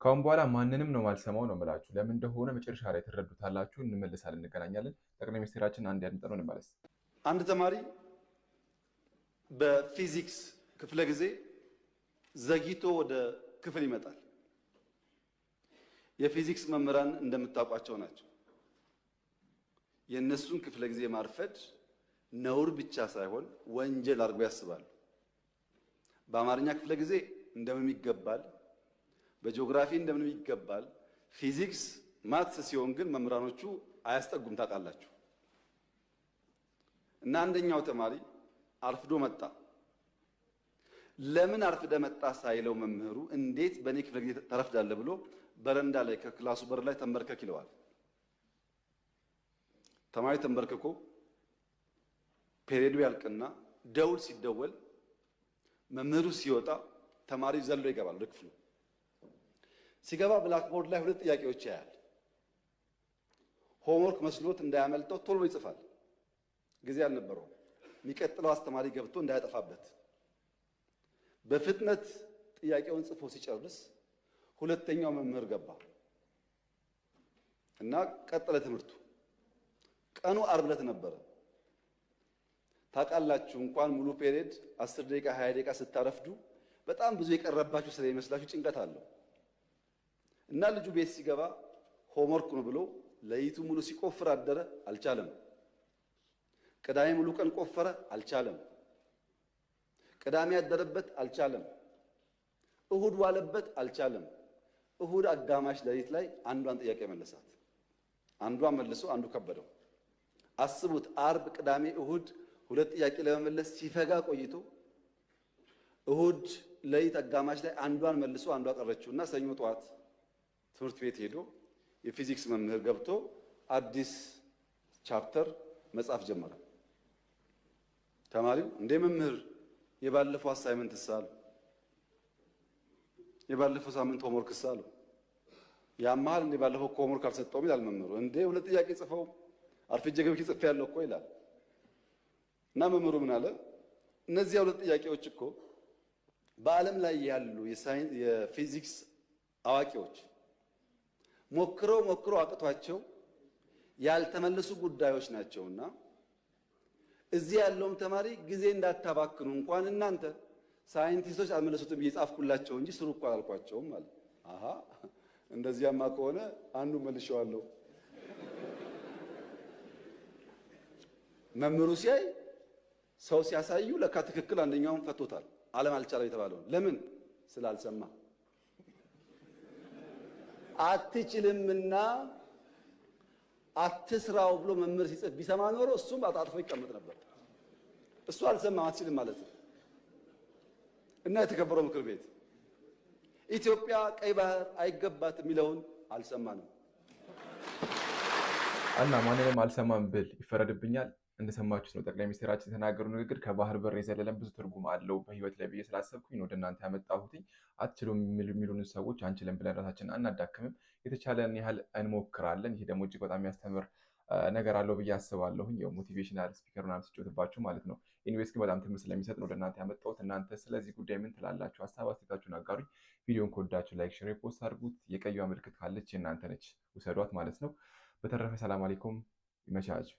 ካሁን በኋላ ማንንም ነው ማልሰማው ነው የምላችሁ። ለምን እንደሆነ መጨረሻ ላይ ትረዱታላችሁ። እንመለሳለን፣ እንገናኛለን። ጠቅላይ ሚኒስትራችን አንድ ያድምጠነው እንመለስ። አንድ ተማሪ በፊዚክስ ክፍለ ጊዜ ዘግይቶ ወደ ክፍል ይመጣል። የፊዚክስ መምህራን እንደምታውቋቸው ናቸው። የእነሱን ክፍለ ጊዜ ማርፈድ ነውር ብቻ ሳይሆን ወንጀል አድርገው ያስባሉ። በአማርኛ ክፍለ ጊዜ እንደምንም ይገባል፣ በጂኦግራፊ እንደምንም ይገባል። ፊዚክስ ማትስ ሲሆን ግን መምህራኖቹ አያስጠጉም ታውቃላችሁ። እና አንደኛው ተማሪ አርፍዶ መጣ። ለምን አርፍደ መጣ ሳይለው መምህሩ እንዴት በኔ ክፍለ ጊዜ ተረፍዳለህ ብሎ በረንዳ ላይ ከክላሱ በር ላይ ተንበርከክ ይለዋል። ተማሪ ተንበርክኮ ፔሪዮዱ ያልቅና ደውል ሲደወል መምህሩ ሲወጣ ተማሪ ዘሎ ይገባል ወደ ክፍሉ። ሲገባ ብላክቦርድ ላይ ሁለት ጥያቄዎች ያያል። ሆምወርክ መስሎት እንዳያመልጠው ቶሎ ይጽፋል። ጊዜ አልነበረውም። የሚቀጥለው አስተማሪ ገብቶ እንዳያጠፋበት በፍጥነት ጥያቄውን ጽፎ ሲጨርስ ሁለተኛው መምህር ገባ እና ቀጠለ ትምህርቱ። ቀኑ ዓርብ ዕለት ነበረ። ታውቃላችሁ እንኳን ሙሉ ፔሪየድ 10 ደቂቃ 20 ደቂቃ ስታረፍዱ በጣም ብዙ የቀረባችሁ ስለሚመስላችሁ ጭንቀት አለው። እና ልጁ ቤት ሲገባ ሆምወርክ ነው ብሎ ለይቱ ሙሉ ሲቆፍር አደረ፣ አልቻለም። ቅዳሜ ሙሉ ቀን ቆፈረ፣ አልቻለም። ቅዳሜ ያደረበት አልቻለም። እሁድ ዋለበት፣ አልቻለም። እሁድ አጋማሽ ሌሊት ላይ አንዷን ጥያቄ መለሳት። አንዷን መልሶ አንዱ ከበደው። አስቡት፣ ዓርብ፣ ቅዳሜ፣ እሁድ ሁለት ጥያቄ ለመመለስ ሲፈጋ ቆይቶ እሁድ ሌሊት አጋማሽ ላይ አንዷን መልሶ አንዷ ቀረችውና ሰኞ ጠዋት ትምህርት ቤት ሄዶ የፊዚክስ መምህር ገብቶ አዲስ ቻፕተር መጻፍ ጀመረ። ተማሪው እንደ መምህር የባለፈው አሳይመንት ሳሉ የባለፈው ሳምንት ሆምወርክ ሳሉ ያማል እንደ ባለፈው ሆምወርክ አልሰጠውም ይላል መምህሩ። እንደ ሁለት ጥያቄ ጽፈው አርፍጄ ገብቼ ጽፌ ያለው እኮ ይላል። እና መምህሩ ምን አለ? እነዚህ ሁለት ጥያቄዎች እኮ በዓለም ላይ ያሉ የፊዚክስ አዋቂዎች ሞክረው አቅቷቸው ያልተመለሱ ጉዳዮች ናቸውና እዚህ ያለውም ተማሪ ጊዜ እንዳታባክኑ እንኳን እናንተ ሳይንቲስቶች አልመለሱትም ብዬ ጻፍኩላቸው እንጂ ስሩ እኮ አላልኳቸውም ማለት። አሃ እንደዚያማ ከሆነ አንዱ መልሼዋለሁ። መምህሩ ሲያይ ሰው ሲያሳዩ ለካ ትክክል አንደኛውን ፈቶታል። ዓለም አልቻለም የተባለው ለምን ስላልሰማ አትችልምና አትስራው ብሎ መምህር ሲጽፍ ቢሰማ ኖሮ እሱም አጣጥፎ ይቀመጥ ነበር። እሱ አልሰማም፣ አትችልም ማለት ነው። እና የተከበረው ምክር ቤት ኢትዮጵያ ቀይ ባህር አይገባትም የሚለውን አልሰማንም እና ማንንም አልሰማም ብል ይፈረድብኛል። እንደሰማችሁት ነው ጠቅላይ ሚኒስትራችን የተናገሩ ንግግር ከባህር በር የዘለለም ብዙ ትርጉም አለው በህይወት ላይ ብዬ ስላሰብኩኝ ነው ወደ እናንተ ያመጣሁት። አትችሉም የሚሉን ሰዎች አንችልም ብለን ራሳችንን አናዳክምም፣ የተቻለን ያህል እንሞክራለን። ይሄ ደግሞ እጅግ በጣም የሚያስተምር ነገር አለው ብዬ አስባለሁኝ። ያው ሞቲቬሽናል ስፒከር ምናምን ስጮትባችሁ ማለት ነው። ኢንዌስ ግን በጣም ትምህርት ስለሚሰጥ ነው ወደ እናንተ ያመጣሁት። እናንተ ስለዚህ ጉዳይ ምን ትላላችሁ? ሀሳብ አስተያየታችሁን አጋሩኝ። ቪዲዮን ከወዳችሁ ላይክ፣ ሼር፣ ፖስት አድርጉት። የቀዩዋ ምልክት ካለች የእናንተ ነች፣ ውሰዷት ማለት ነው። በተረፈ ሰላም አለይኩም፣ ይመቻችሁ።